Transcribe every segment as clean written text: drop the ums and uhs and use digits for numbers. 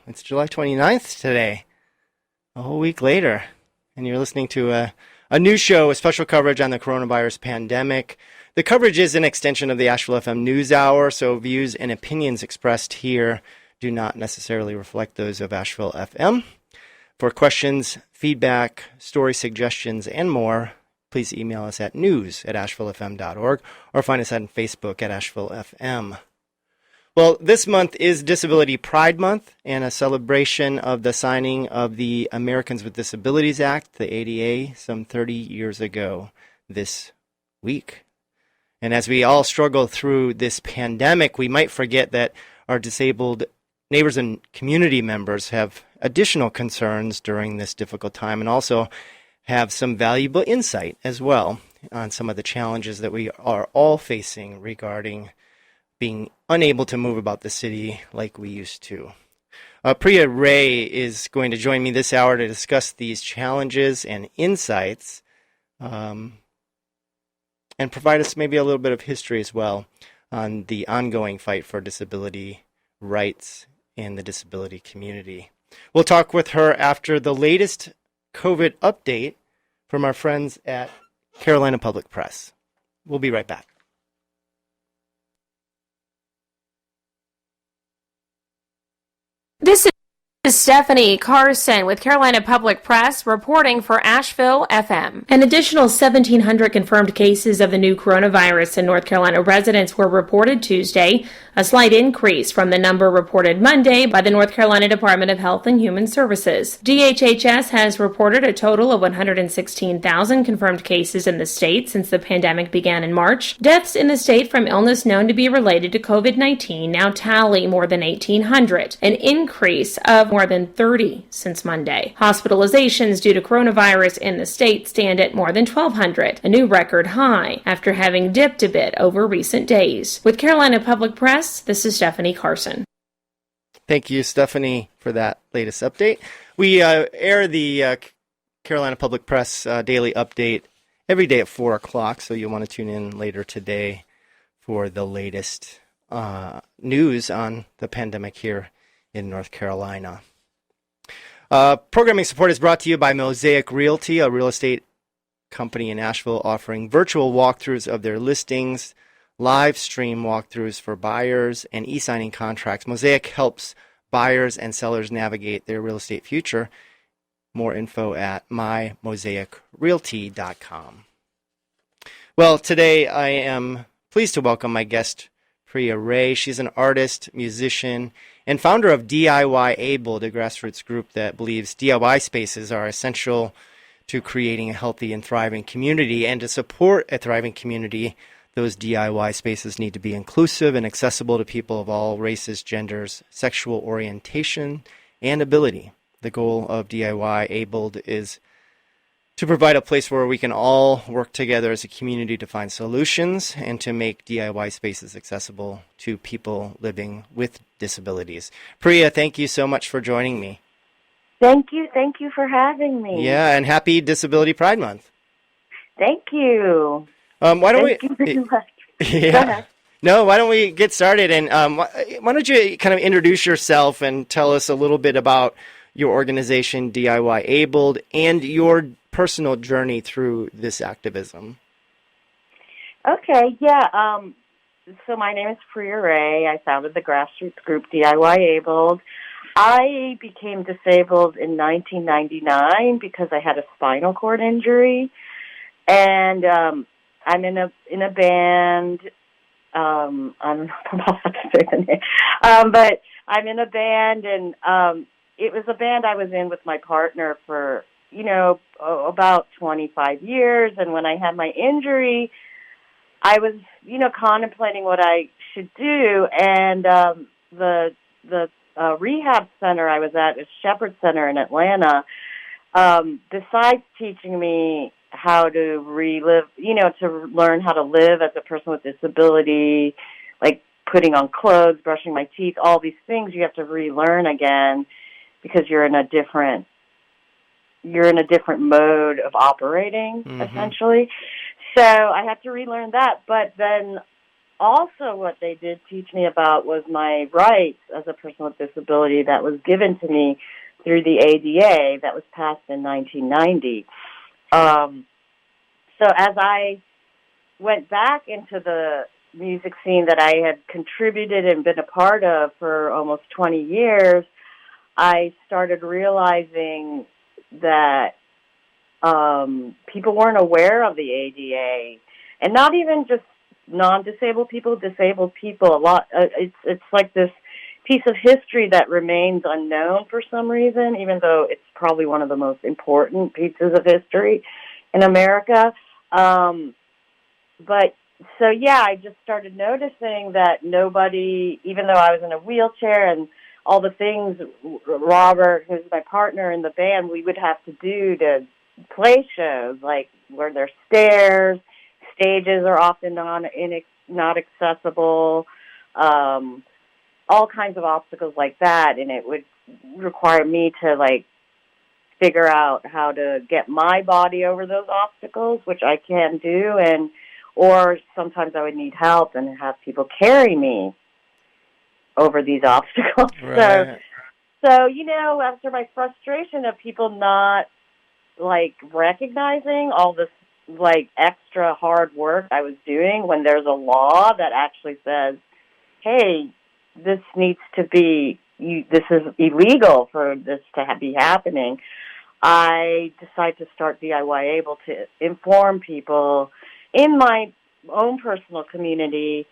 It's July 29th today, a whole week later, and you're listening to a new show with special coverage on the coronavirus pandemic. The coverage is an extension of the Asheville FM News Hour, so views and opinions expressed here do not necessarily reflect those of Asheville FM. For questions, feedback, story suggestions, and more, please email us at news@ashevillefm.org or find us on Facebook at Asheville FM. Well, this month is Disability Pride Month and a celebration of the signing of the Americans with Disabilities Act, the ADA, some 30 years ago this week. And as we all struggle through this pandemic, we might forget that our disabled neighbors and community members have additional concerns during this difficult time and also have some valuable insight as well on some of the challenges that we are all facing regarding being unable to move about the city like we used to. Priya Ray is going to join me this hour to discuss these challenges and insights and provide us maybe a little bit of history as well on the ongoing fight for disability rights in the disability community. We'll talk with her after the latest COVID update from our friends at Carolina Public Press. We'll be right back. This is Stephanie Carson with Carolina Public Press reporting for Asheville FM. An additional 1,700 confirmed cases of the new coronavirus in North Carolina residents were reported Tuesday, a slight increase from the number reported Monday by the North Carolina Department of Health and Human Services. DHHS has reported a total of 116,000 confirmed cases in the state since the pandemic began in March. Deaths in the state from illness known to be related to COVID-19 now tally more than 1,800, an increase of more than 30 since Monday. Hospitalizations due to coronavirus in the state stand at more than 1,200, a new record high after having dipped a bit over recent days. With Carolina Public Press, this is Stephanie Carson. Thank you, Stephanie, for that latest update. We air the Carolina Public Press daily update every day at 4 o'clock, so you'll want to tune in later today for the latest news on the pandemic here in North Carolina. Programming support is brought to you by Mosaic Realty, a real estate company in Asheville offering virtual walkthroughs of their listings, live stream walkthroughs for buyers, and e-signing contracts. Mosaic helps buyers and sellers navigate their real estate future. More info at mymosaicrealty.com. Well, today I am pleased to welcome my guest, Priya Ray. She's an artist, musician, and founder of DIY Abled, a grassroots group that believes DIY spaces are essential to creating a healthy and thriving community. And to support a thriving community, those DIY spaces need to be inclusive and accessible to people of all races, genders, sexual orientation, and ability. The goal of DIY Abled is to provide a place where we can all work together as a community to find solutions and to make DIY spaces accessible to people living with disabilities. Priya, thank you so much for joining me. Thank you for having me. Yeah, and happy Disability Pride Month. Thank you. Why don't Thank you very much. Yeah. Go ahead. No, why don't we get started? And why don't you kind of introduce yourself and tell us a little bit about your organization, DIY Abled, and your personal journey through this activism. Okay, yeah. So my name is Priya Ray. I founded the grassroots group DIY Abled. I became disabled in 1999 because I had a spinal cord injury, and I'm in a band. I don't know if I'm allowed to say the name, but I'm in a band, and it was a band I was in with my partner for about 25 years. And when I had my injury, I was contemplating what I should do, and the rehab center I was at, is Shepherd Center in Atlanta, besides teaching me how to relive, to learn how to live as a person with disability, like putting on clothes, brushing my teeth, all these things you have to relearn again because you're in a different mode of operating, essentially. So I had to relearn that. But then also what they did teach me about was my rights as a person with disability that was given to me through the ADA that was passed in 1990. So as I went back into the music scene that I had contributed and been a part of for almost 20 years, I started realizing that people weren't aware of the ADA, and not even just non-disabled people, disabled people. A lot. It's like this piece of history that remains unknown for some reason, even though it's probably one of the most important pieces of history in America. But so yeah, I just started noticing that nobody, even though I was in a wheelchair and all the things Robert, who's my partner in the band, we would have to do to play shows, like where there's stairs, stages are often not accessible, all kinds of obstacles like that, and it would require me to like figure out how to get my body over those obstacles, which I can do, or sometimes I would need help and have people carry me over these obstacles. Right. So after my frustration of people not like recognizing all this like extra hard work I was doing when there's a law that actually says, hey, this needs to be, this is illegal for this to be happening, I decided to start DIY Able to inform people in my own personal community,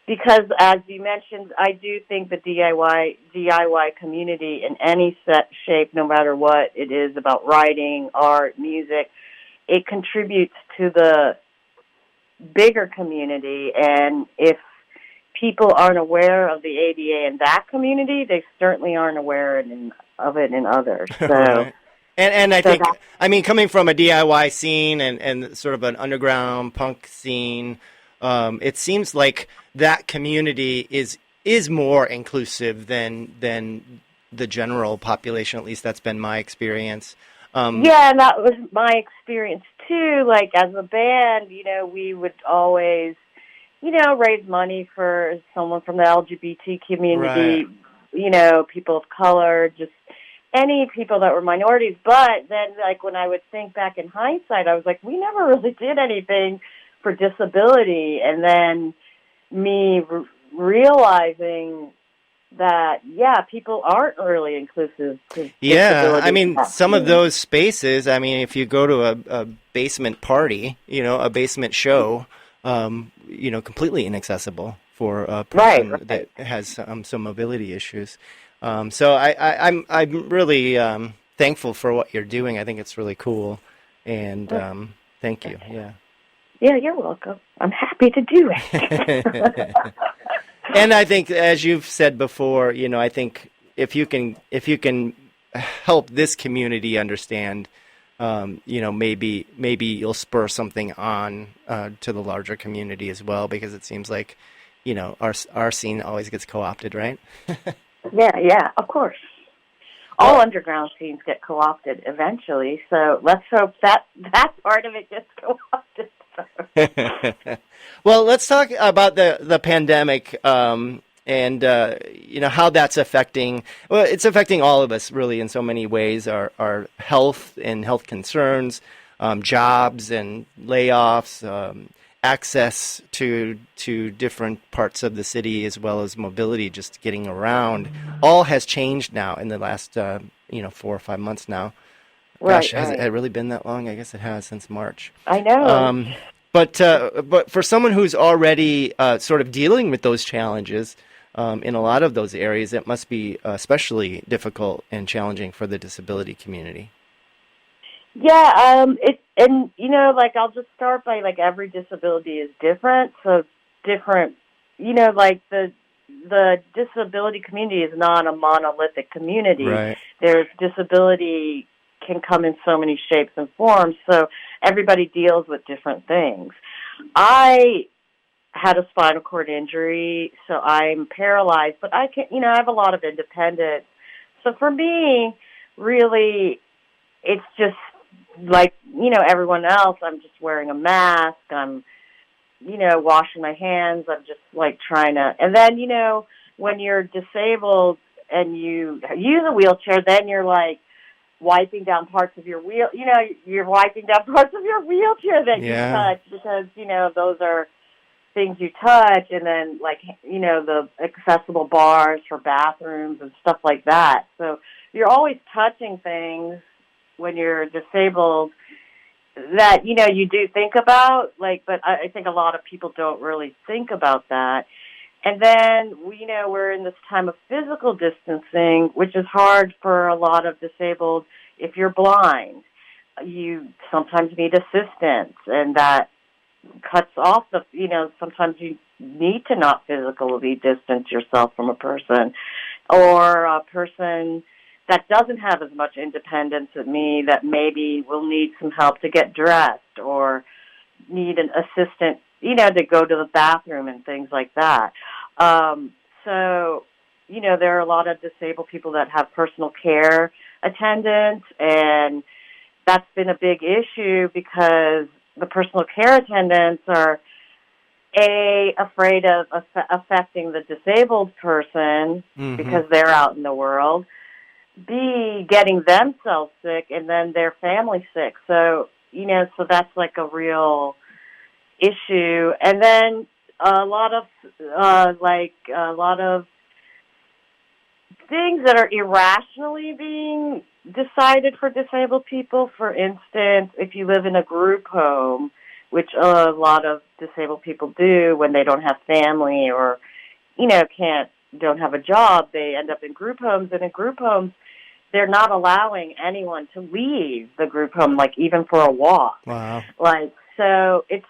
because as you mentioned, I do think the DIY community in any shape, no matter what it is about writing, art, music, it contributes to the bigger community. And if people aren't aware of the ADA in that community, they certainly aren't aware of it in others. So, right. And I think, I mean, coming from a DIY scene and sort of an underground punk scene, it seems like that community is more inclusive than the general population. At least that's been my experience. Yeah, and that was my experience too. Like as a band, we would always, raise money for someone from the LGBT community, right. People of color, just any people that were minorities. But then, like, when I would think back in hindsight, I was like, we never really did anything for disability. And then me realizing that, yeah, people aren't really inclusive to disability. I mean, some of those spaces, I mean, if you go to a basement party, a basement show, completely inaccessible for a person that has some mobility issues. So I'm really thankful for what you're doing. I think it's really cool, and thank you. Yeah. Yeah, you're welcome. I'm happy to do it. And I think, as you've said before, I think if you can help this community understand, maybe you'll spur something on to the larger community as well, because it seems like, our scene always gets co-opted, right? Yeah, of course. All underground scenes get co-opted eventually, so let's hope that part of it gets co-opted. Well, let's talk about the pandemic and how that's affecting. Well, it's affecting all of us really in so many ways. Our health and health concerns, jobs and layoffs, access to different parts of the city, as well as mobility, just getting around. All has changed now in the last 4 or 5 months now. Gosh, has it really been that long? I guess it has, since March. I know. But for someone who's already sort of dealing with those challenges in a lot of those areas, it must be especially difficult and challenging for the disability community. Yeah, I'll just start by, like, every disability is different, so different, like the disability community is not a monolithic community. Right. There's disability can come in so many shapes and forms, so everybody deals with different things. I had a spinal cord injury, so I'm paralyzed, but I have a lot of independence. So for me, really, it's just like, everyone else, I'm just wearing a mask. I'm washing my hands. I'm just like trying to, and then, when you're disabled and you use a wheelchair, then you're like wiping down parts of your you're wiping down parts of your wheelchair that you touch because, those are things you touch, and then like, the accessible bars for bathrooms and stuff like that. So you're always touching things when you're disabled that, you do think about, like, but I think a lot of people don't really think about that. And then, we're in this time of physical distancing, which is hard for a lot of disabled. If you're blind, you sometimes need assistance, and that cuts off sometimes you need to not physically distance yourself from a person, or a person that doesn't have as much independence as me that maybe will need some help to get dressed or need an assistant, to go to the bathroom and things like that. So, there are a lot of disabled people that have personal care attendants, and that's been a big issue because the personal care attendants are, A, afraid of affecting the disabled person because they're out in the world, B, getting themselves sick and then their family sick. So, so that's like a real issue. And then a lot of things that are irrationally being decided for disabled people. For instance, if you live in a group home, which a lot of disabled people do when they don't have family or, don't have a job, they end up in group homes. And in group homes, they're not allowing anyone to leave the group home, like even for a walk. Wow. Like, so it's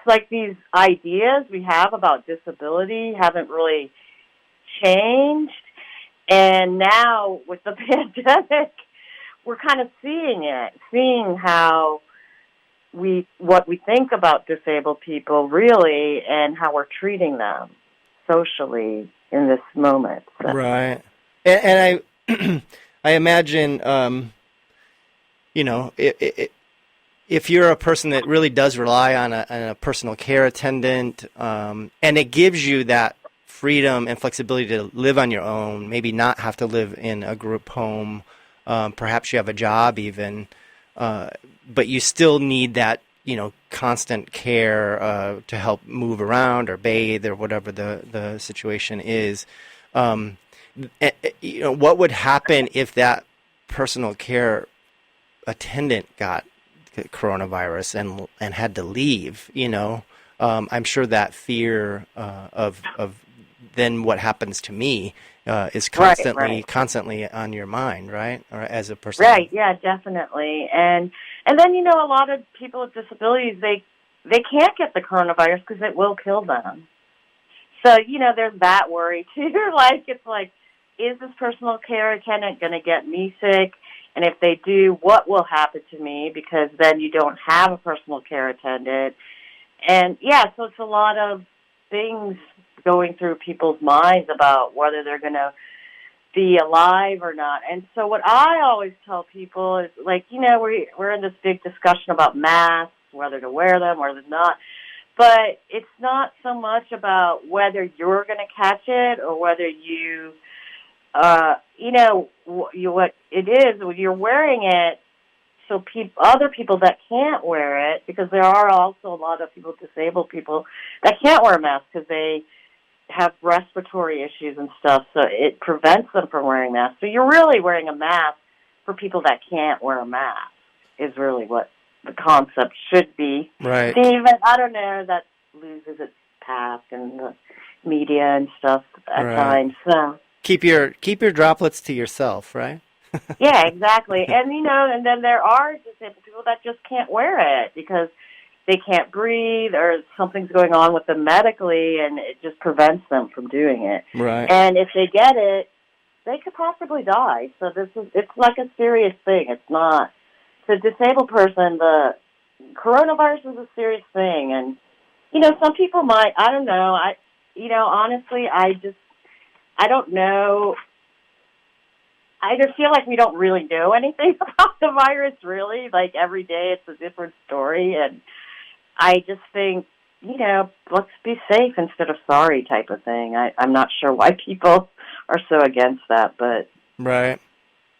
like these ideas we have about disability haven't really changed. And now with the pandemic, we're kind of seeing how what we think about disabled people really, and how we're treating them socially in this moment. So. Right. And I imagine, if you're a person that really does rely on a personal care attendant, and it gives you that freedom and flexibility to live on your own, maybe not have to live in a group home, perhaps you have a job even, but you still need that, constant care to help move around or bathe or whatever the situation is. What would happen if that personal care attendant got coronavirus and had to leave? I'm sure that fear of then what happens to me is constantly on your mind, right? Or as a person, right? Yeah, definitely. And then a lot of people with disabilities, they can't get the coronavirus because it will kill them. So there's that worry too. It's like, is this personal care attendant going to get me sick? And if they do, what will happen to me? Because then you don't have a personal care attendant. And so it's a lot of things going through people's minds about whether they're going to be alive or not. And so what I always tell people is, we're in this big discussion about masks, whether to wear them or not. But it's not so much about whether you're going to catch it or whether you, what it is when you're wearing it. So other people that can't wear it, because there are also a lot of disabled people that can't wear a mask because they have respiratory issues and stuff, so it prevents them from wearing masks. So you're really wearing a mask for people that can't wear a mask is really what the concept should be. Right. Even, I don't know, that loses its path in the media and stuff at times. So keep your droplets to yourself, right? Yeah, exactly. And, and then there are disabled people that just can't wear it because they can't breathe or something's going on with them medically, and it just prevents them from doing it. Right. And if they get it, they could possibly die. So it's like a serious thing. It's not. To a disabled person, the coronavirus is a serious thing. And, some people might, I don't know. Honestly, I don't know. I just feel like we don't really know anything about the virus, really. Like, every day it's a different story. And I just think let's be safe instead of sorry type of thing. I'm not sure why people are so against that, but Right.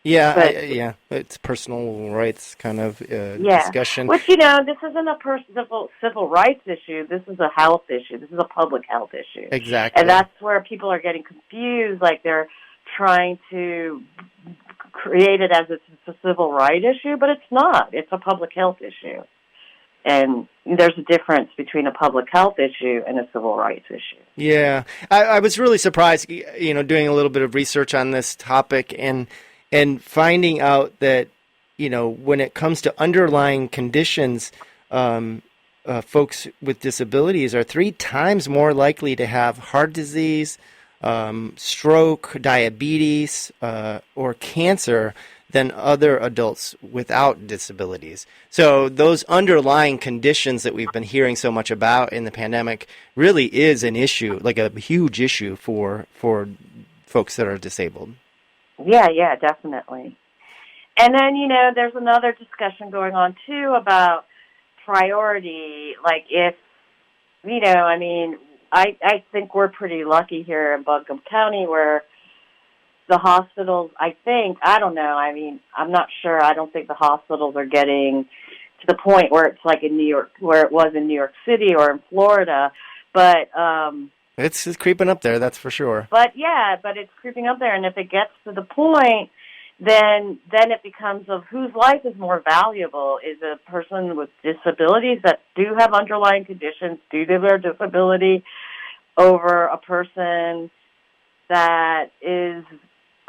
Yeah, but yeah. It's personal rights kind of yeah. discussion. Which this isn't a civil rights issue. This is a health issue. This is a public health issue, and Exactly. that's where people are getting confused. Like they're trying to create it as it's a civil right issue, but it's not. It's a public health issue. And there's a difference between a public health issue and a civil rights issue. Yeah, I was really surprised, doing a little bit of research on this topic and finding out that, when it comes to underlying conditions, folks with disabilities are 3 times more likely to have heart disease, stroke, diabetes, or cancer than other adults without disabilities. So those underlying conditions that we've been hearing so much about in the pandemic really is an issue, like a huge issue for folks that are disabled. Yeah, definitely. And then, there's another discussion going on, too, about priority. Like if, I think we're pretty lucky here in Buncombe County where the hospitals, I don't know, I'm not sure. I don't think the hospitals are getting to the point where it's like in New York, where it was in New York City or in Florida. But, It's creeping up there, that's for sure. but it's creeping up there. And if it gets to the point, then it becomes of whose life is more valuable. Is a person with disabilities that do have underlying conditions due to their disability over a person that is,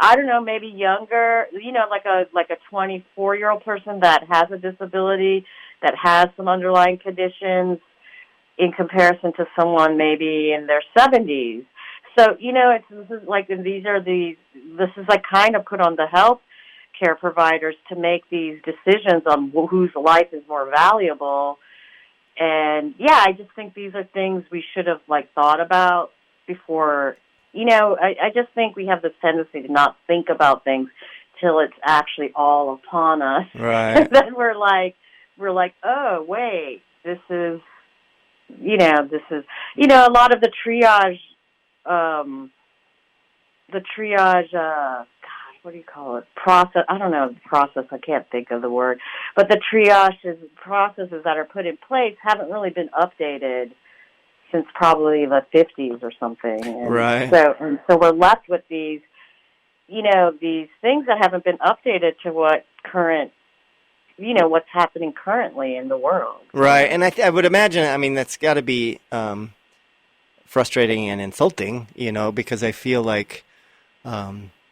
I don't know, maybe younger, like a 24-year-old person that has a disability, that has some underlying conditions in comparison to someone maybe in their 70s. So, this is like kind of put on the health care providers to make these decisions on whose life is more valuable. And yeah, I just think these are things we should have thought about before. I just think we have this tendency to not think about things till it's actually all upon us. Right. And then we're like, oh wait, this is a lot of the triage, what do you call it? Process. I don't know, process. I can't think of the word. But the triage processes that are put in place haven't really been updated since probably the 50s or something. And Right. So we're left with these things that haven't been updated to what current, what's happening currently in the world. Right, and I would imagine, that's got to be frustrating and insulting, because I feel like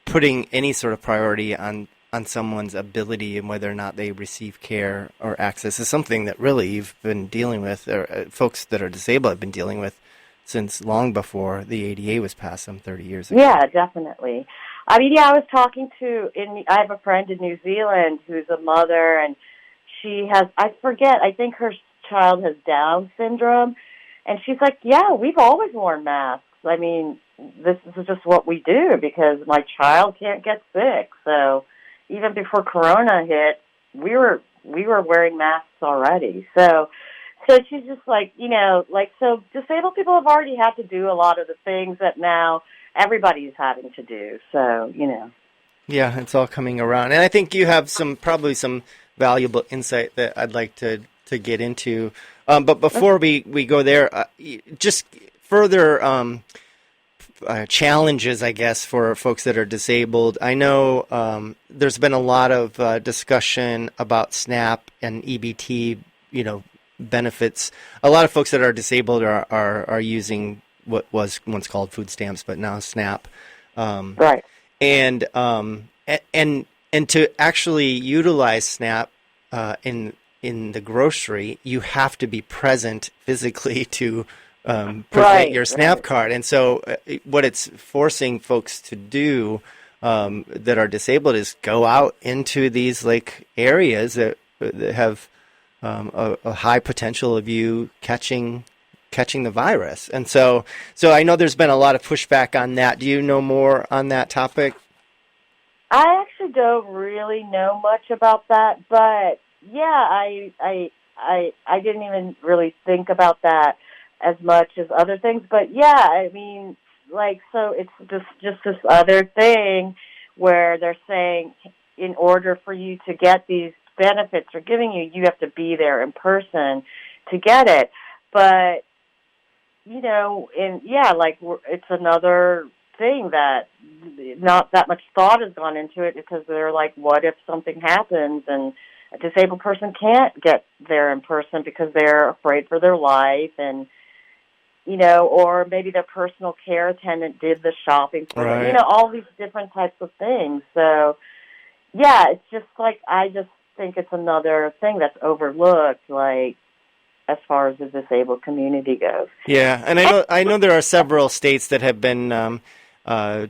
putting any sort of priority on someone's ability and whether or not they receive care or access is something that really you've been dealing with, or folks that are disabled have been dealing with since long before the ADA was passed some 30 years ago. Yeah, definitely. I was talking I have a friend in New Zealand who's a mother, and she has, I think her child has Down syndrome, and she's like, yeah, we've always worn masks. This is just what we do because my child can't get sick. So even before Corona hit, we were wearing masks already. So she's just so disabled people have already had to do a lot of the things that now everybody's having to do. So, Yeah, it's all coming around. And I think you have probably some valuable insight that I'd like to get into. But before we go there, just further challenges, I guess, for folks that are disabled. I know there's been a lot of discussion about SNAP and EBT, benefits. A lot of folks that are disabled are using what was once called food stamps, but now SNAP. Right. And to actually utilize SNAP in the grocery, you have to be present physically to present your SNAP card. And so what it's forcing folks to do that are disabled is go out into these areas that have a high potential of you catching the virus. And so I know there's been a lot of pushback on that. Do you know more on that topic? I actually don't really know much about that, but yeah, I didn't even really think about that. as much as other things. But yeah, I mean, like, so it's just this other thing where they're saying in order for you to get these benefits they're giving you, you have to be there in person to get it. But, you know, it's another thing that not that much thought has gone into it, because they're like, what if something happens and a disabled person can't get there in person because they're afraid for their life, and, you know, or maybe their personal care attendant did the shopping for them, you know, all these different types of things. So, yeah, it's just like, I just think it's another thing that's overlooked, like, as far as the disabled community goes. Yeah, and I know there are several states that have been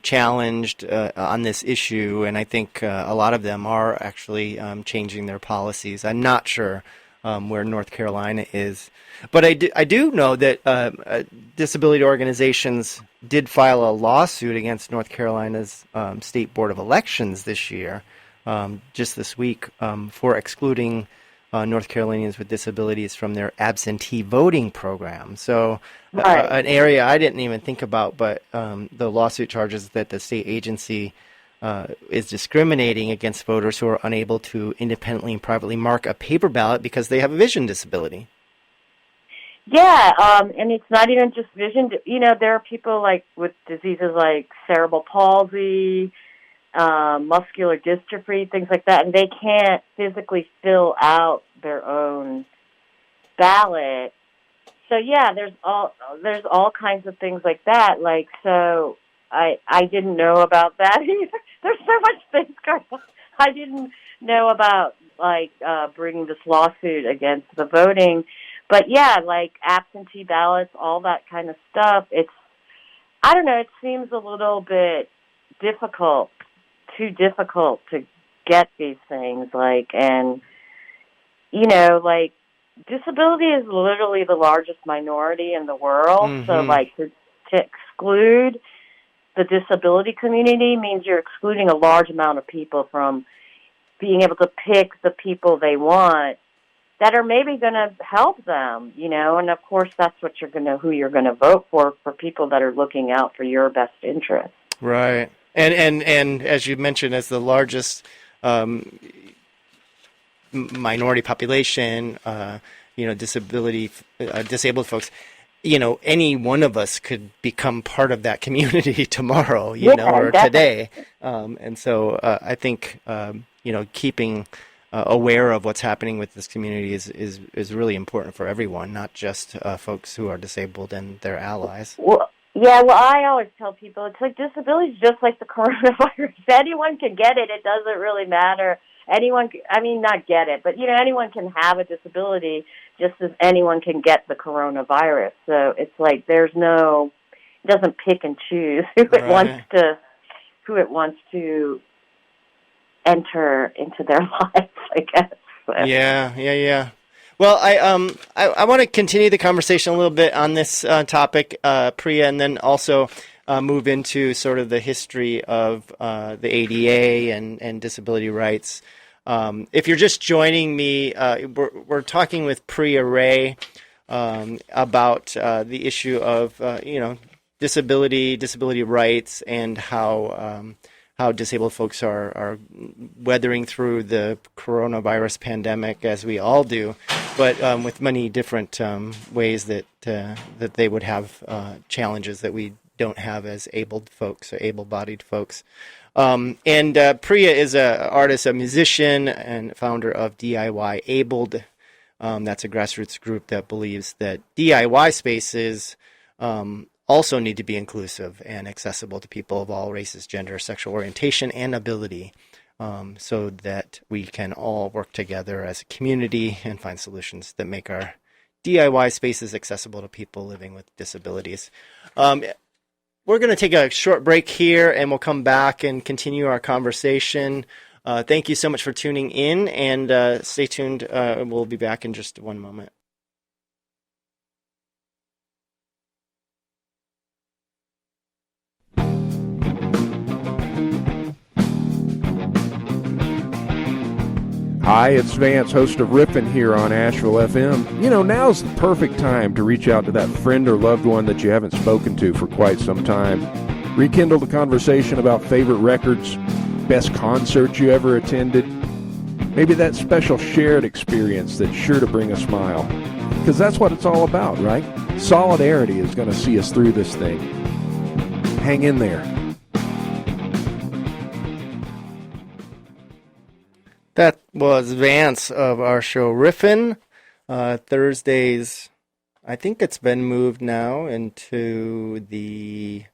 challenged on this issue, and I think a lot of them are actually changing their policies. I'm not sure where North Carolina is, but I do know that disability organizations did file a lawsuit against North Carolina's State Board of Elections this year, just this week, for excluding North Carolinians with disabilities from their absentee voting program. So an area I didn't even think about, but the lawsuit charges that the state agency is discriminating against voters who are unable to independently and privately mark a paper ballot because they have a vision disability. Yeah, and it's not even just vision. You know, there are people like with diseases like cerebral palsy, muscular dystrophy, things like that, and they can't physically fill out their own ballot. So yeah, there's all kinds of things like that. Like, so I didn't know about that either. There's so much things going on. I didn't know about, like, bringing this lawsuit against the voting. But yeah, like absentee ballots, all that kind of stuff. I don't know, it seems a little bit too difficult to get these things, like, and, you know, like, disability is literally the largest minority in the world, so, like, to exclude the disability community means you're excluding a large amount of people from being able to pick the people they want that are maybe going to help them, you know, and of course that's who you're going to vote for people that are looking out for your best interest. Right. And as you mentioned, as the largest minority population, you know, disabled folks, you know, any one of us could become part of that community tomorrow, you know, or definitely. Today. And so I think, you know, keeping aware of what's happening with this community is really important for everyone, not just folks who are disabled and their allies. Well, yeah, well, I always tell people, it's like disability is just like the coronavirus. Anyone can get it. It doesn't really matter. Not get it, but, you know, anyone can have a disability just as anyone can get the coronavirus. So it's like it doesn't pick and choose who it wants to enter into their lives, I guess. So. Yeah. Well, I want to continue the conversation a little bit on this topic, Priya, and then also move into sort of the history of the ADA and disability rights. If you're just joining me, we're talking with Priya Ray about the issue of you know, disability rights, and how disabled folks are weathering through the coronavirus pandemic, as we all do, but with many different ways that they would have challenges that we don't have as able-bodied folks. And Priya is an artist, a musician, and founder of DIY Abled. That's a grassroots group that believes that DIY spaces also need to be inclusive and accessible to people of all races, gender, sexual orientation, and ability, so that we can all work together as a community and find solutions that make our DIY spaces accessible to people living with disabilities. We're going to take a short break here, and we'll come back and continue our conversation. Thank you so much for tuning in, and stay tuned. We'll be back in just one moment. Hi, it's Vance, host of Rippin' here on Asheville FM. You know, now's the perfect time to reach out to that friend or loved one that you haven't spoken to for quite some time. Rekindle the conversation about favorite records, best concerts you ever attended, maybe that special shared experience that's sure to bring a smile. Because that's what it's all about, right? Solidarity is going to see us through this thing. Hang in there. That was Vance of our show Riffin. Thursdays, I think it's been moved now into the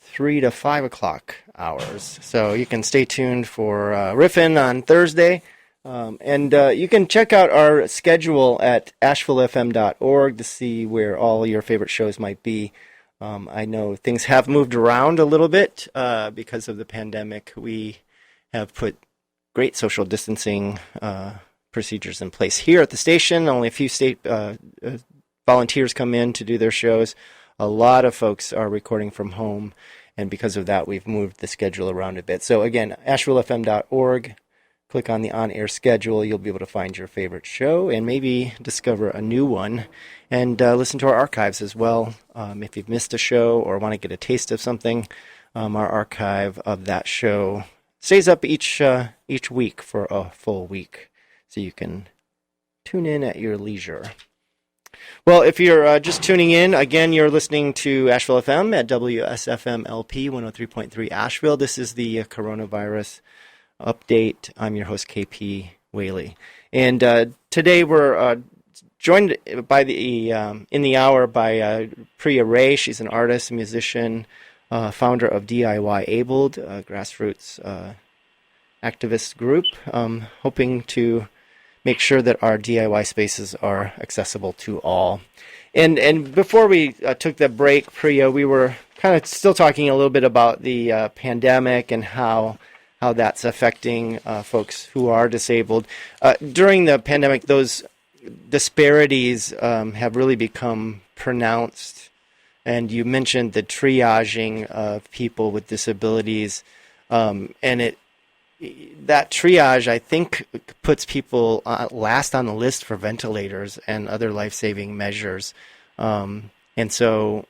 3 to 5 o'clock hours. So you can stay tuned for Riffin on Thursday. And you can check out our schedule at ashevillefm.org to see where all your favorite shows might be. I know things have moved around a little bit because of the pandemic. We have put great social distancing procedures in place here at the station. Only a few state volunteers come in to do their shows. A lot of folks are recording from home, and because of that, we've moved the schedule around a bit. So again, ashevillefm.org, click on the on-air schedule. You'll be able to find your favorite show and maybe discover a new one, and listen to our archives as well. If you've missed a show or want to get a taste of something, our archive of that show stays up each week for a full week, so you can tune in at your leisure. Well, if you're just tuning in, again, you're listening to Asheville FM at WSFM LP 103.3 Asheville. This is the coronavirus update. I'm your host, KP Whaley. And today we're joined by in the hour by Priya Ray. She's an artist, musician, founder of DIY Abled, a grassroots activist group, hoping to make sure that our DIY spaces are accessible to all. And before we took the break, Priya, we were kind of still talking a little bit about the pandemic and how that's affecting folks who are disabled. During the pandemic, those disparities have really become pronounced. And you mentioned the triaging of people with disabilities, and that triage, I think, puts people last on the list for ventilators and other life-saving measures. And so,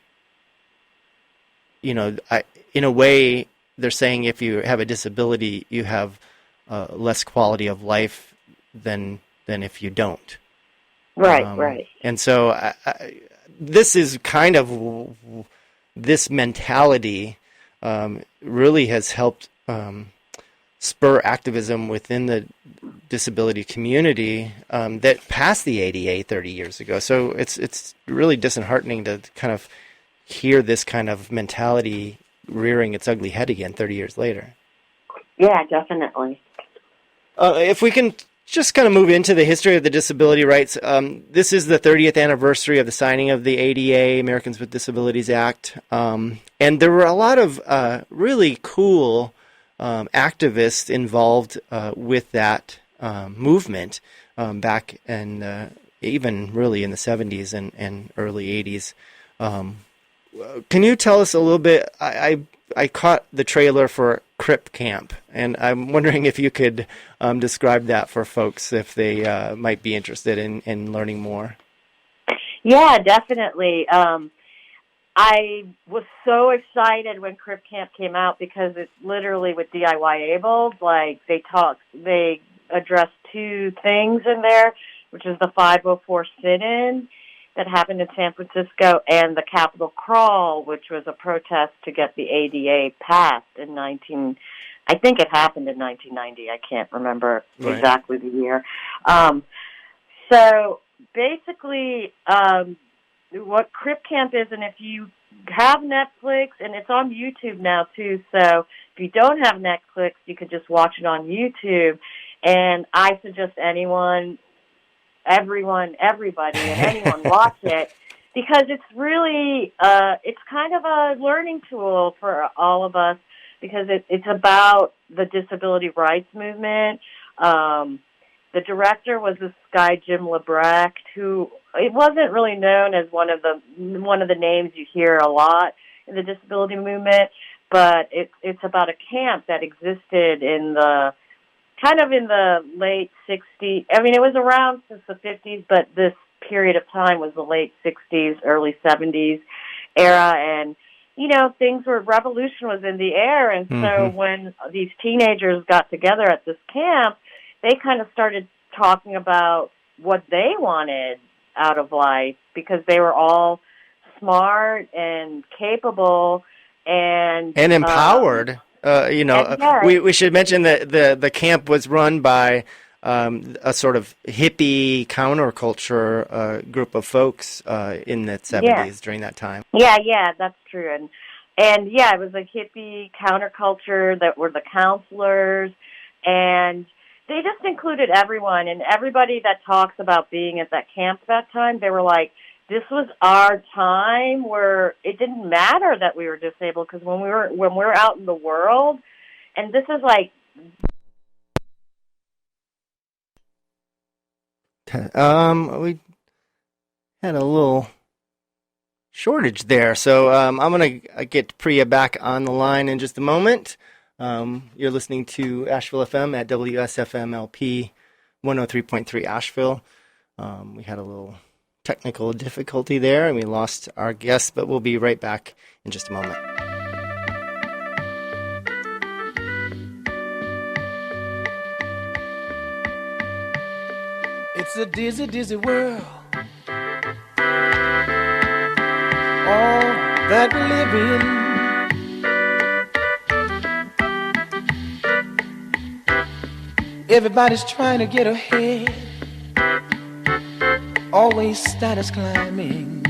in a way, they're saying if you have a disability, you have less quality of life than if you don't. Right, right. And so this is kind of, this mentality really has helped spur activism within the disability community that passed the ADA 30 years ago. So it's really disheartening to kind of hear this kind of mentality rearing its ugly head again 30 years later. Yeah, definitely. If we can just kind of move into the history of the disability rights. This is the 30th anniversary of the signing of the ADA, Americans with Disabilities Act. And there were a lot of really cool activists involved with that movement back in even really in the 70s and early 80s. Can you tell us a little bit? I caught the trailer for Crip Camp, and I'm wondering if you could describe that for folks if they might be interested in learning more. Yeah, definitely. I was so excited when Crip Camp came out because it's literally with DIY Abled. Like they addressed two things in there, which is the 504 sit-in that happened in San Francisco and the Capitol Crawl, which was a protest to get the ADA passed I think it happened in 1990. I can't remember exactly the year. So basically, what Crip Camp is, and if you have Netflix, and it's on YouTube now too, so if you don't have Netflix, you could just watch it on YouTube. And I suggest everybody and anyone watch it, because it's really, it's kind of a learning tool for all of us, because it's about the disability rights movement. The director was this guy, Jim Lebrecht, who it wasn't really known as one of the names you hear a lot in the disability movement, but it's about a camp that existed in the kind of in the late 60s. I mean, it was around since the 50s, but this period of time was the late 60s, early 70s era. And, revolution was in the air. And so when these teenagers got together at this camp, they kind of started talking about what they wanted out of life, because they were all smart and capable and empowered. We should mention that the camp was run by a sort of hippie counterculture group of folks in the 70s during that time. Yeah, that's true. And it was a hippie counterculture that were the counselors, and they just included everyone. And everybody that talks about being at that camp that time, they were like, this was our time where it didn't matter that we were disabled, because when we were out in the world, and this is like. We had a little shortage there, so I'm going to get Priya back on the line in just a moment. You're listening to Asheville FM at WSFMLP 103.3 Asheville. We had a little technical difficulty there, and we lost our guest, but we'll be right back in just a moment. It's a dizzy, dizzy world. All that we live in. Everybody's trying to get ahead. Always status climbing.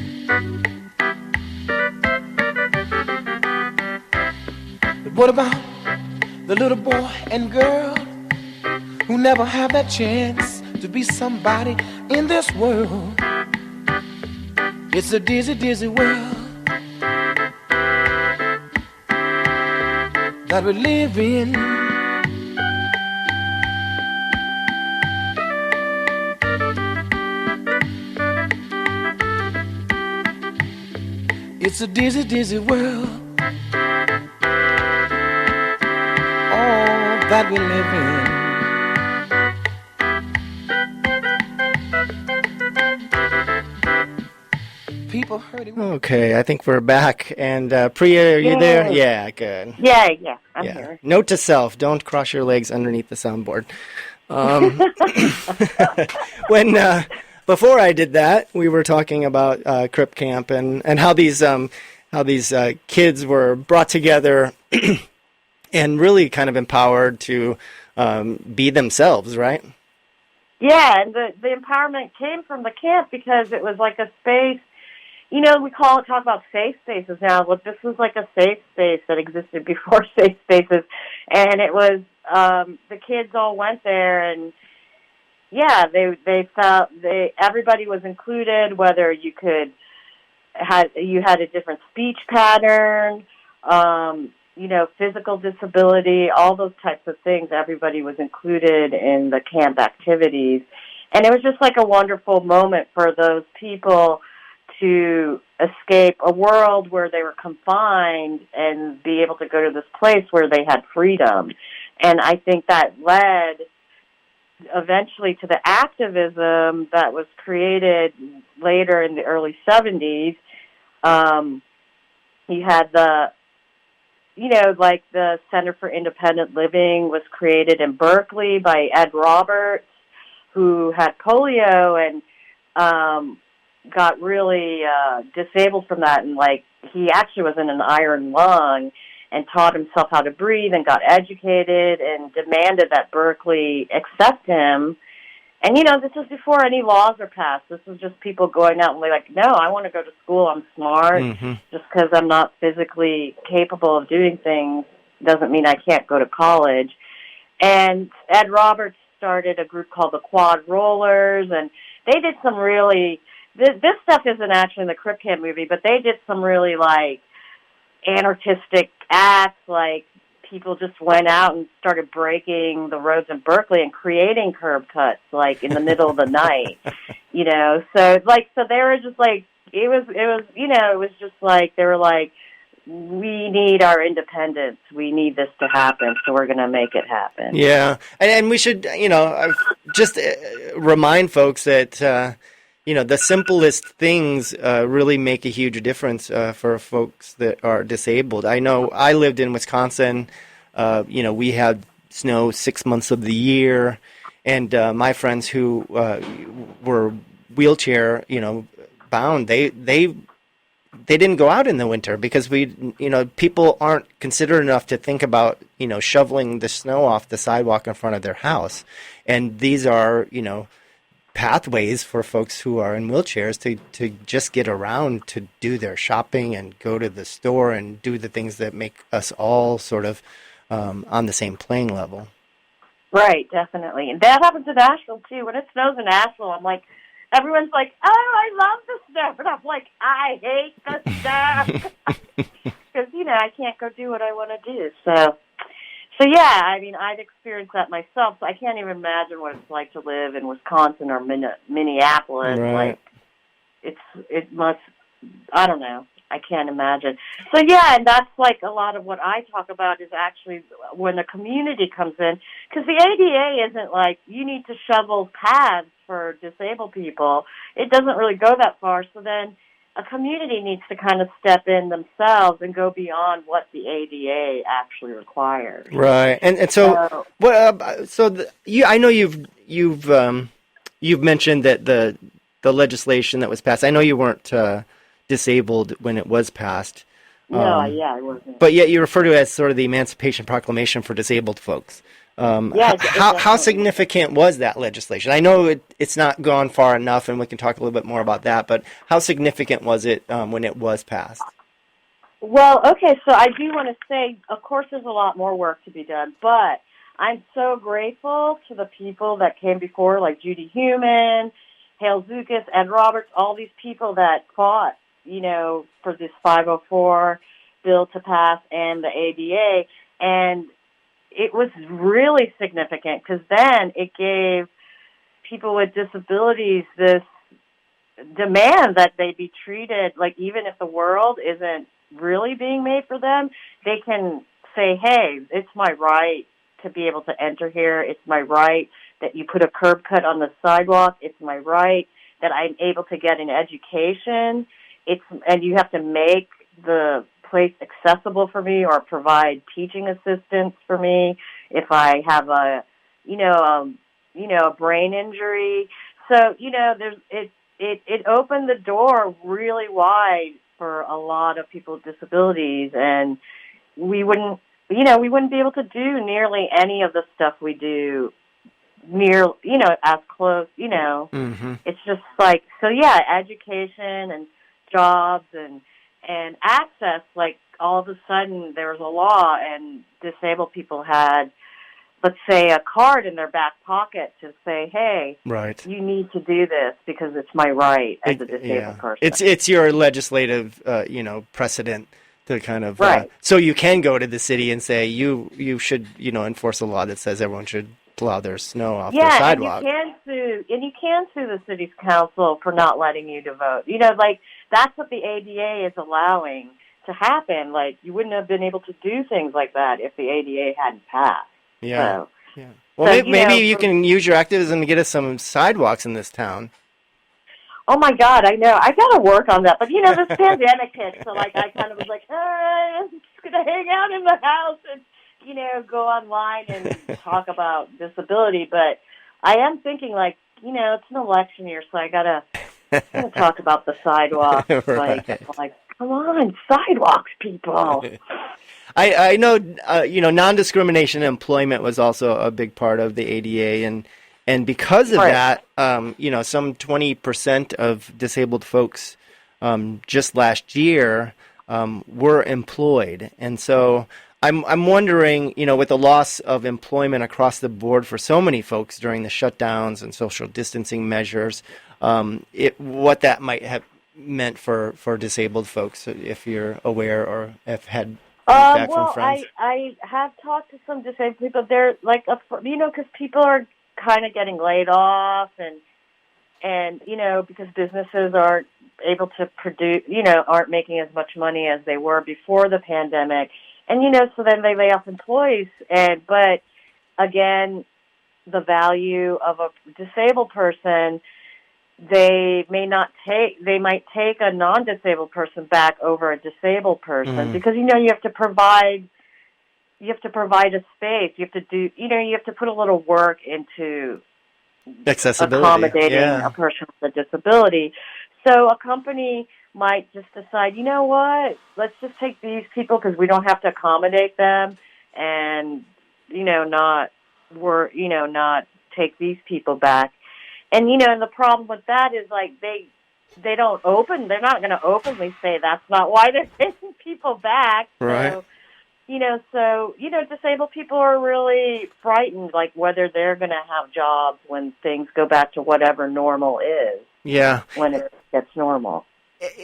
But what about the little boy and girl who never have that chance to be somebody in this world? It's a dizzy, dizzy world that we live in. It's a dizzy, dizzy world, all that we live in. People hurting. Okay, I think we're back. And Priya, are you there? Yeah, good. Yeah, I'm here. Note to self, don't cross your legs underneath the soundboard. Before I did that, we were talking about Crip Camp and how these kids were brought together and really kind of empowered to be themselves, right? Yeah, and the empowerment came from the camp because it was like a space. We talk about safe spaces now. Well, this was like a safe space that existed before safe spaces, and it was the kids all went there, and they felt everybody was included, whether you had a different speech pattern, physical disability, all those types of things. Everybody was included in the camp activities, and it was just like a wonderful moment for those people to escape a world where they were confined and be able to go to this place where they had freedom. And I think that led eventually to the activism that was created later in the early 70s. You had the Center for Independent Living was created in Berkeley by Ed Roberts, who had polio and got really disabled from that. And he actually was in an iron lung and taught himself how to breathe and got educated and demanded that Berkeley accept him. And, this was before any laws were passed. This was just people going out and no, I want to go to school. I'm smart. Just because I'm not physically capable of doing things doesn't mean I can't go to college. And Ed Roberts started a group called the Quad Rollers, and they did some really, this stuff isn't actually in the Crip Camp movie, but they did some really, anarchistic acts, people just went out and started breaking the roads in Berkeley and creating curb cuts, in the middle of the night, So they were just it was just they were we need our independence. We need this to happen, so we're going to make it happen. Yeah, and we should, just remind folks that, the simplest things really make a huge difference for folks that are disabled. I know I lived in Wisconsin. We had snow 6 months of the year, and my friends who were wheelchair, bound, they didn't go out in the winter because people aren't considerate enough to think about, shoveling the snow off the sidewalk in front of their house. And these are, pathways for folks who are in wheelchairs to just get around, to do their shopping and go to the store and do the things that make us all sort of on the same playing level. Right, definitely. And that happens in Asheville, too. When it snows in Asheville, I'm like, everyone's like, oh, I love the snow. And I'm like, I hate the snow. Because, I can't go do what I want to do. So yeah, I mean, I've experienced that myself. So I can't even imagine what it's like to live in Wisconsin or Minneapolis. Right. Like, it must, I don't know. I can't imagine. So, yeah, and that's like a lot of what I talk about is actually when the community comes in. Because the ADA isn't like you need to shovel paths for disabled people. It doesn't really go that far. So then a community needs to kind of step in themselves and go beyond what the ADA actually requires. Right. And so what? I know you've mentioned that the legislation that was passed. I know you weren't disabled when it was passed. No, I wasn't. But yet you refer to it as sort of the Emancipation Proclamation for disabled folks. How significant was that legislation? I know it's not gone far enough, and we can talk a little bit more about that, but how significant was it when it was passed? Well, okay, so I do want to say, of course, there's a lot more work to be done, but I'm so grateful to the people that came before, like Judy Heumann, Hale Zukas, Ed Roberts, all these people that fought, for this 504 bill to pass and the ADA, and it was really significant because then it gave people with disabilities this demand that they be treated like, even if the world isn't really being made for them, they can say, hey, it's my right to be able to enter here. It's my right that you put a curb cut on the sidewalk. It's my right that I'm able to get an education. And you have to make the place accessible for me or provide teaching assistance for me if I have a brain injury. So, it opened the door really wide for a lot of people with disabilities, and we wouldn't be able to do nearly any of the stuff we do as close, Mm-hmm. It's just like, so yeah, education and jobs and access, like all of a sudden there was a law and disabled people had, let's say, a card in their back pocket to say, hey, right, you need to do this because it's my right as a disabled person. It's your legislative, precedent to kind of, right. So you can go to the city and say you should, enforce a law that says everyone should plow their snow off their sidewalk. And you can sue the city's council for not letting you to vote. That's what the ADA is allowing to happen. Like, you wouldn't have been able to do things like that if the ADA hadn't passed. Yeah. So, yeah. Well, maybe you can use your activism to get us some sidewalks in this town. Oh my God, I know. I got to work on that. But this pandemic hit, so I kind of was like, I'm just gonna hang out in the house and go online and talk about disability. But I am thinking, it's an election year, so I gotta talk about the sidewalks. Right. Like, come on, sidewalks, people. I know, non-discrimination in employment was also a big part of the ADA, and because of that, some 20% of disabled folks just last year were employed, and so I'm wondering, with the loss of employment across the board for so many folks during the shutdowns and social distancing measures, what that might have meant for disabled folks, if you're aware or have had feedback from friends. I have talked to some disabled people. They're like, because people are kind of getting laid off, and And, because businesses aren't able to produce, aren't making as much money as they were before the pandemic. And, so then they lay off employees. But again, the value of a disabled person, they might take a non-disabled person back over a disabled person because, you have to provide a space. You have to do, you have to put a little work into accessibility, accommodating a person with a disability. So a company might just decide, you know what, let's just take these people because we don't have to accommodate them, and not take these people back. And and the problem with that is like they're not going to openly say that's not why they're taking people back. Right. So, disabled people are really frightened, like whether they're going to have jobs when things go back to whatever normal is. Yeah. When it gets normal.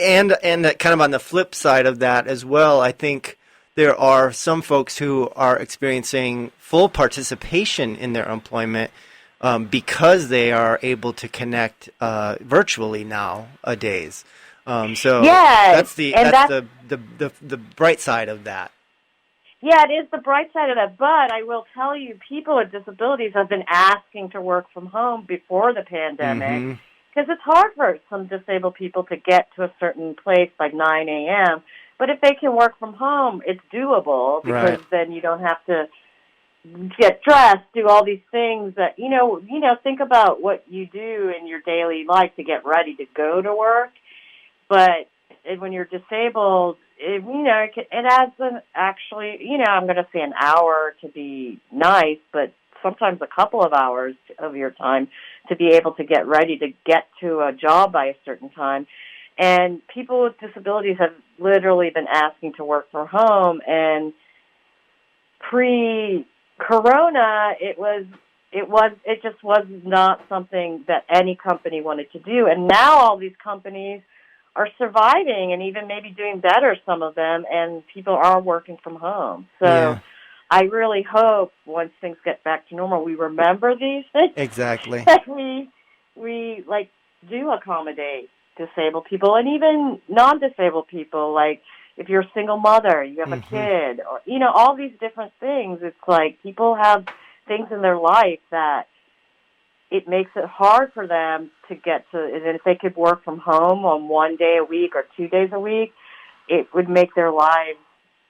And kind of on the flip side of that as well, I think there are some folks who are experiencing full participation in their employment because they are able to connect virtually nowadays. So that's the bright side of that. Yeah, it is the bright side of that. But I will tell you, people with disabilities have been asking to work from home before the pandemic because it's hard for some disabled people to get to a certain place by 9 a.m. But if they can work from home, it's doable because then you don't have to get dressed, do all these things that, think about what you do in your daily life to get ready to go to work. But when you're disabled, it adds I'm going to say an hour to be nice, but sometimes a couple of hours of your time to be able to get ready to get to a job by a certain time. And people with disabilities have literally been asking to work from home. And pre-corona, it just was not something that any company wanted to do. And now all these companies are surviving and even maybe doing better, some of them, and people are working from home. So I really hope once things get back to normal, we remember these things. Exactly. That we do accommodate disabled people and even non-disabled people. Like if you're a single mother, you have a kid, or, all these different things. It's like people have things in their life that it makes it hard for them to get to, and if they could work from home on 1 day a week or 2 days a week, it would make their lives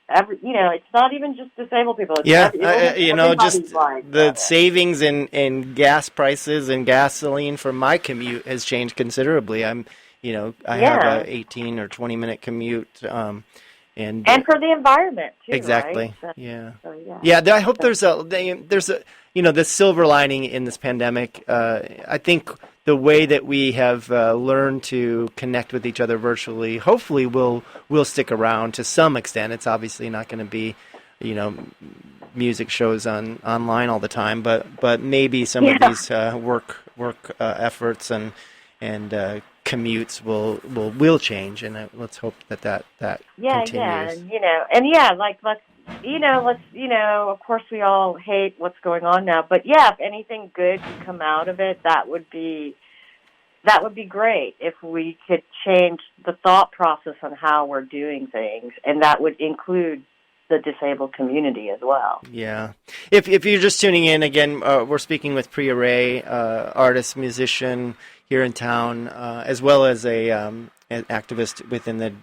it's not even just disabled people. It's just the savings in gas prices and gasoline for my commute has changed considerably. I have a 18 or 20 minute commute, and for the environment too. Exactly. Right? I hope there's a the silver lining in this pandemic. I think the way that we have learned to connect with each other virtually, hopefully will stick around to some extent. It's obviously not going to be, music shows online all the time, but maybe some of these work efforts and commutes will change, and let's hope that continues. Of course we all hate what's going on now, but if anything good could come out of it, that would be great if we could change the thought process on how we're doing things, and that would include the disabled community as well. Yeah. If you're just tuning in, again, we're speaking with Priya Ray, artist, musician here in town, as well as an activist within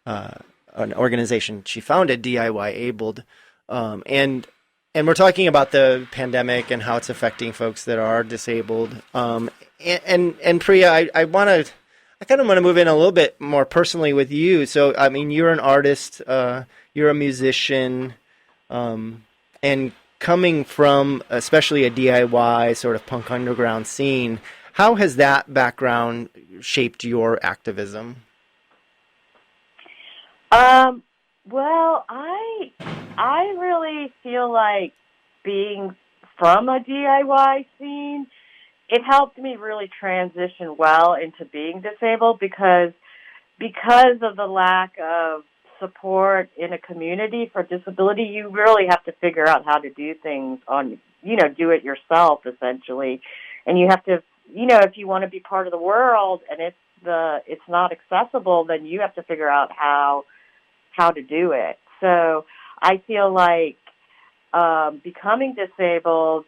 an organization she founded, DIY Abled, and we're talking about the pandemic and how it's affecting folks that are disabled. And Priya, I kind of want to move in a little bit more personally with you. So, I mean, you're an artist, you're a musician, and coming from especially a DIY sort of punk underground scene, how has that background shaped your activism? Well, I really feel like being from a DIY scene, it helped me really transition well into being disabled because of the lack of support in a community for disability. You really have to figure out how to do things on, do it yourself essentially, and you have to if you want to be part of the world and it's not accessible, then you have to figure out how to do it. So I feel like becoming disabled,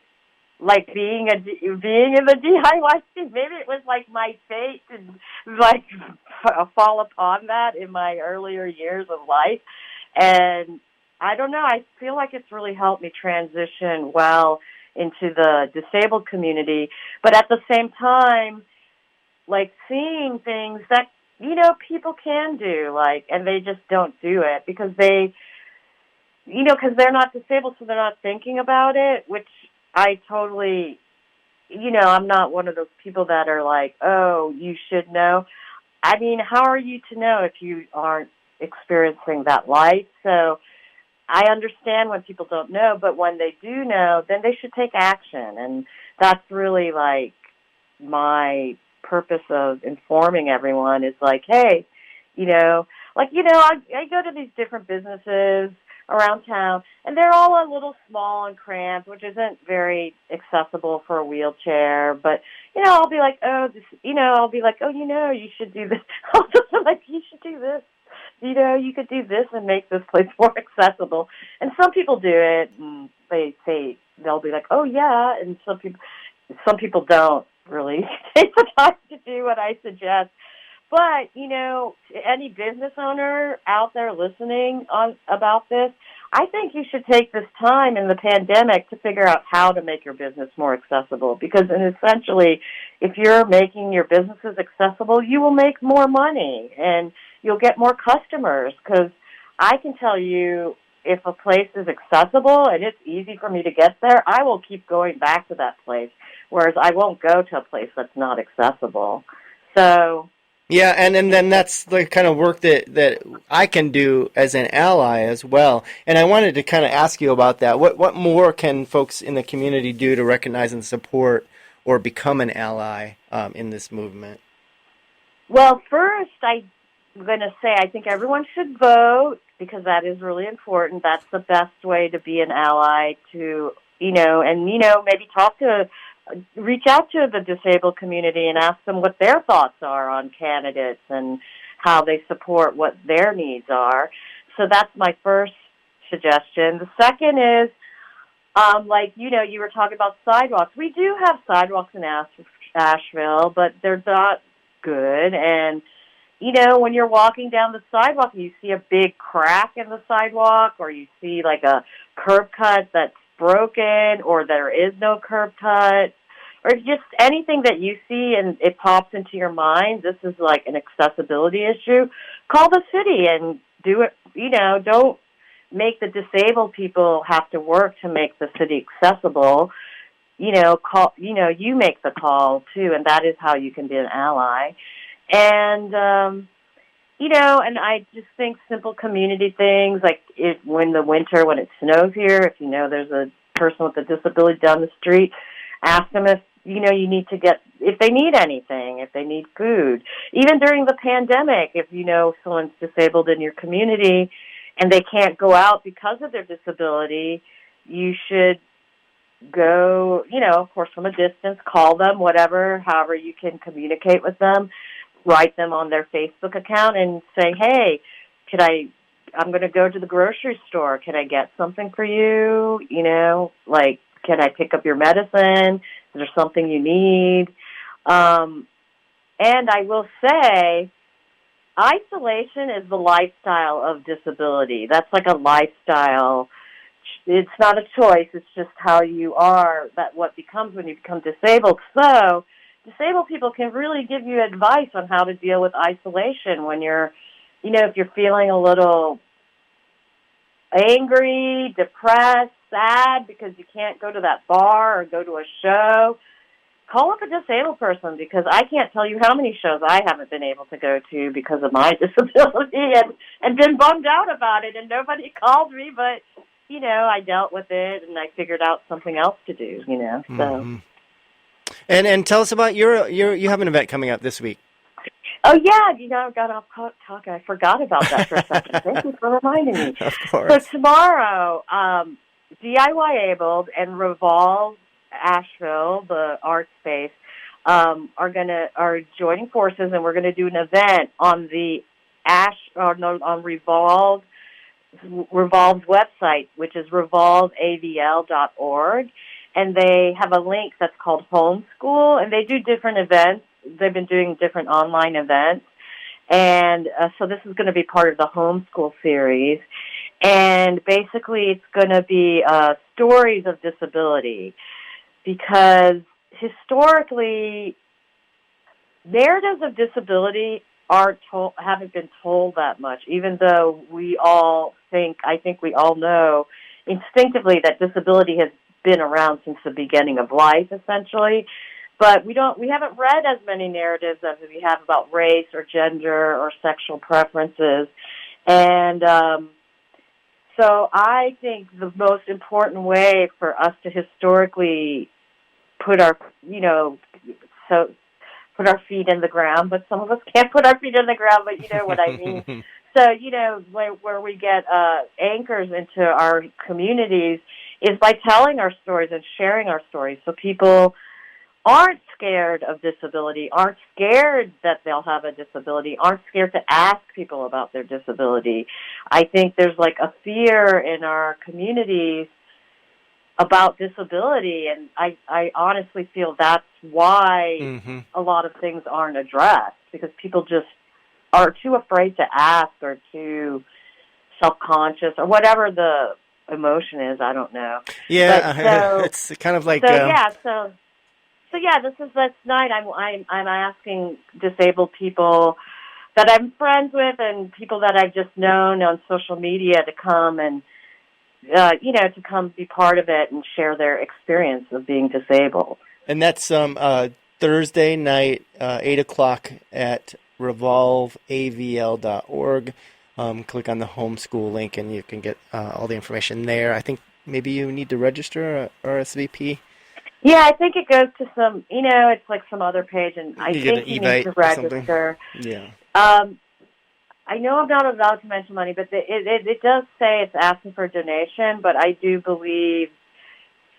like being in the DIY scene, maybe it was like my fate to like fall upon that in my earlier years of life. And I don't know, I feel like it's really helped me transition well into the disabled community, but at the same time, like seeing things that, people can do, like, and they just don't do it because because they're not disabled, so they're not thinking about it, which I totally, I'm not one of those people that are like, oh, you should know. I mean, how are you to know if you aren't experiencing that life? So I understand when people don't know, but when they do know, then they should take action. And that's really like my purpose of informing everyone is like, hey, I go to these different businesses around town, and they're all a little small and cramped, which isn't very accessible for a wheelchair. But, I'll be like, oh, you should do this. I'll just be like, you should do this. You could do this and make this place more accessible. And some people do it, and they'll be like, oh, yeah. And some people don't really take the time to do what I suggest. But, any business owner out there listening about this, I think you should take this time in the pandemic to figure out how to make your business more accessible. Because essentially, if you're making your businesses accessible, you will make more money and you'll get more customers. Because I can tell you, if a place is accessible and it's easy for me to get there, I will keep going back to that place, whereas I won't go to a place that's not accessible. So... Yeah, and then that's the kind of work that I can do as an ally as well. And I wanted to kind of ask you about that. What more can folks in the community do to recognize and support or become an ally in this movement? Well, first, I'm going to say I think everyone should vote because that is really important. That's the best way to be an ally to, maybe reach out to the disabled community and ask them what their thoughts are on candidates and how they support what their needs are. So that's my first suggestion. The second is, you were talking about sidewalks. We do have sidewalks in Asheville, but they're not good. And, when you're walking down the sidewalk and you see a big crack in the sidewalk or you see like a curb cut that's broken or there is no curb cut, or just anything that you see and it pops into your mind, this is like an accessibility issue, call the city and do it. Don't make the disabled people have to work to make the city accessible. You make the call too, and that is how you can be an ally. And, and I just think simple community things, like when it snows here, if there's a person with a disability down the street, ask them if, you need to if they need anything, if they need food. Even during the pandemic, if someone's disabled in your community and they can't go out because of their disability, you should go, of course, from a distance, call them, however you can communicate with them, write them on their Facebook account and say, hey, I'm going to go to the grocery store. Can I get something for you? Can I pick up your medicine? Is there something you need? And I will say, isolation is the lifestyle of disability. That's like a lifestyle. It's not a choice. It's just how you are, what becomes when you become disabled. So disabled people can really give you advice on how to deal with isolation when you're, if you're feeling a little angry, depressed, sad because you can't go to that bar or go to a show, call up a disabled person, because I can't tell you how many shows I haven't been able to go to because of my disability and been bummed out about it, and nobody called me, but, I dealt with it and I figured out something else to do, so. Mm-hmm. And tell us about you have an event coming up this week. Oh, yeah, I got off talk. I forgot about that for a second. Thank you for reminding me. Of course. So tomorrow, DIY Abled and Revolve Asheville, the art space, are joining forces, and we're gonna do an event on the on Revolve's website, which is revolveavl.org, and they have a link that's called Homeschool, and they do different events. They've been doing different online events, and so this is going to be part of the Homeschool series. And basically, it's going to be stories of disability, because historically, narratives of disability haven't been told that much, even though I think we all know instinctively that disability has been around since the beginning of life, essentially. But we haven't read as many narratives as we have about race or gender or sexual preferences. And so I think the most important way for us to historically put our feet in the ground, but some of us can't put our feet in the ground, but you know what I mean. So, where we get anchors into our communities is by telling our stories and sharing our stories, so people aren't scared of disability, aren't scared that they'll have a disability, aren't scared to ask people about their disability. I think there's like a fear in our communities about disability, and I honestly feel that's why a lot of things aren't addressed, because people just are too afraid to ask or too self-conscious or whatever the emotion is. I don't know. Yeah, it's kind of like... So this night I'm asking disabled people that I'm friends with and people that I've just known on social media to come and to come be part of it and share their experience of being disabled. And that's Thursday night, 8 o'clock at revolveavl.org. Click on the homeschool link and you can get all the information there. I think maybe you need to register or RSVP. Yeah, I think it goes to some, it's like some other page, and I think you need to register. Yeah. I know I'm not allowed to mention money, but it does say it's asking for a donation, but I do believe,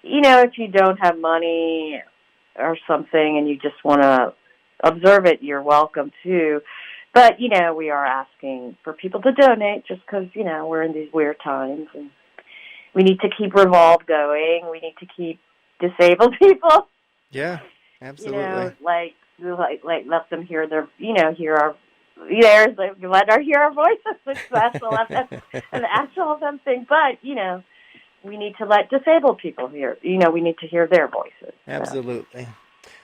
if you don't have money or something and you just want to observe it, you're welcome to. But, we are asking for people to donate just because, we're in these weird times, and we need to keep Revolve going. We need to keep disabled people. Yeah, absolutely. Like let them hear their, hear our, let our hear our voices, which that's an actual them thing. But we need to let disabled people hear. We need to hear their voices. Absolutely. So.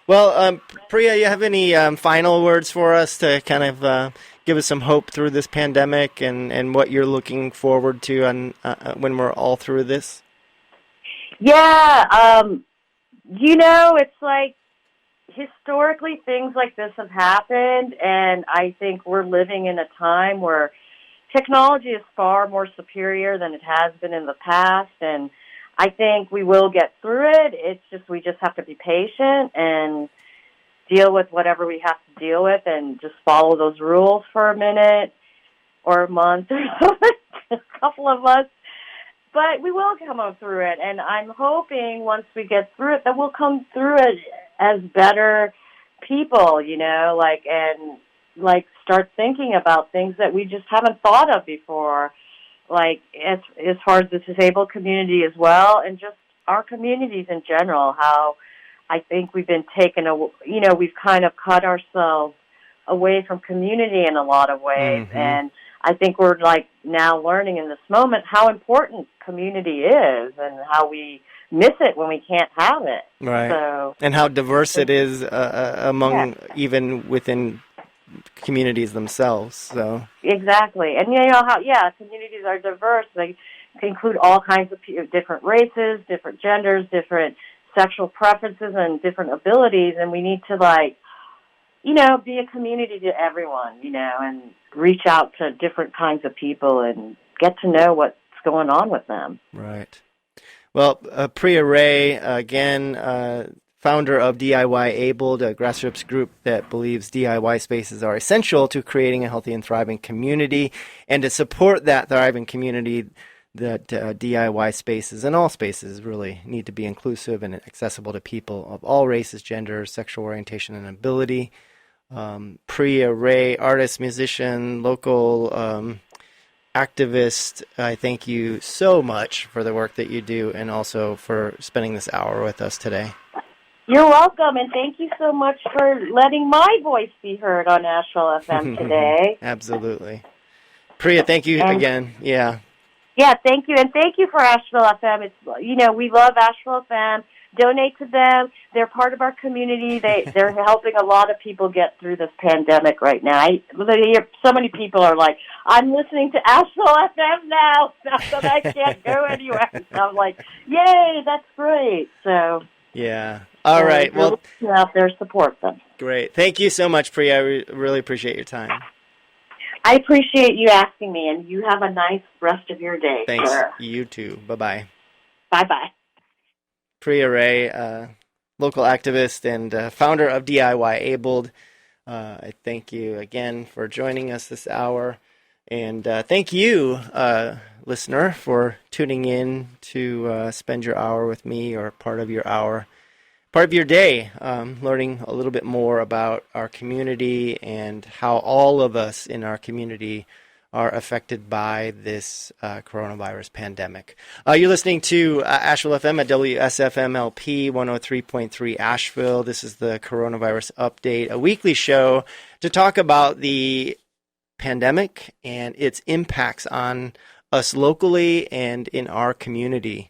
Well, Priya, you have any final words for us to kind of give us some hope through this pandemic and what you're looking forward to when we're all through this? Yeah, it's like historically things like this have happened, and I think we're living in a time where technology is far more superior than it has been in the past, and I think we will get through it. It's just we just have to be patient and deal with whatever we have to deal with and just follow those rules for a minute or a month or a couple of us. But we will come up through it, and I'm hoping once we get through it that we'll come through it as better people, and start thinking about things that we just haven't thought of before, like as far as the disabled community as well, and just our communities in general, how I think we've been we've kind of cut ourselves away from community in a lot of ways, and I think we're now learning in this moment how important community is and how we miss it when we can't have it. Right. So, and how diverse it is among even within communities themselves. So exactly. And how communities are diverse. They include all kinds of different races, different genders, different sexual preferences, and different abilities, and we need to be a community to everyone, and reach out to different kinds of people and get to know what's going on with them. Right. Well, Priya Ray, again, founder of DIY Abled, a grassroots group that believes DIY spaces are essential to creating a healthy and thriving community. And to support that thriving community, that DIY spaces and all spaces really need to be inclusive and accessible to people of all races, genders, sexual orientation, and ability. Priya Ray, artist, musician, local activist, I thank you so much for the work that you do and also for spending this hour with us today. You're welcome, and thank you so much for letting my voice be heard on Asheville FM today. Absolutely. Priya, thank you again. Yeah. Yeah, thank you, and thank you for Asheville FM. It's, we love Asheville FM. Donate to them. They're part of our community. They're helping a lot of people get through this pandemic right now. So many people are like, I'm listening to Asheville FM now, so I can't go anywhere. So I'm like, yay, that's great. So yeah. All right. Well, out there, support them. Great. Thank you so much, Priya. I really appreciate your time. I appreciate you asking me, and you have a nice rest of your day. Thanks. Sir. You too. Bye-bye. Bye-bye. Priya Ray, local activist and founder of DIY Abled. I thank you again for joining us this hour. And thank you, listener, for tuning in to spend your hour with me or part of your day, learning a little bit more about our community and how all of us in our community are affected by this coronavirus pandemic. You're listening to Asheville FM at WSFMLP 103.3 Asheville. This is the Coronavirus Update, a weekly show to talk about the pandemic and its impacts on us locally and in our community.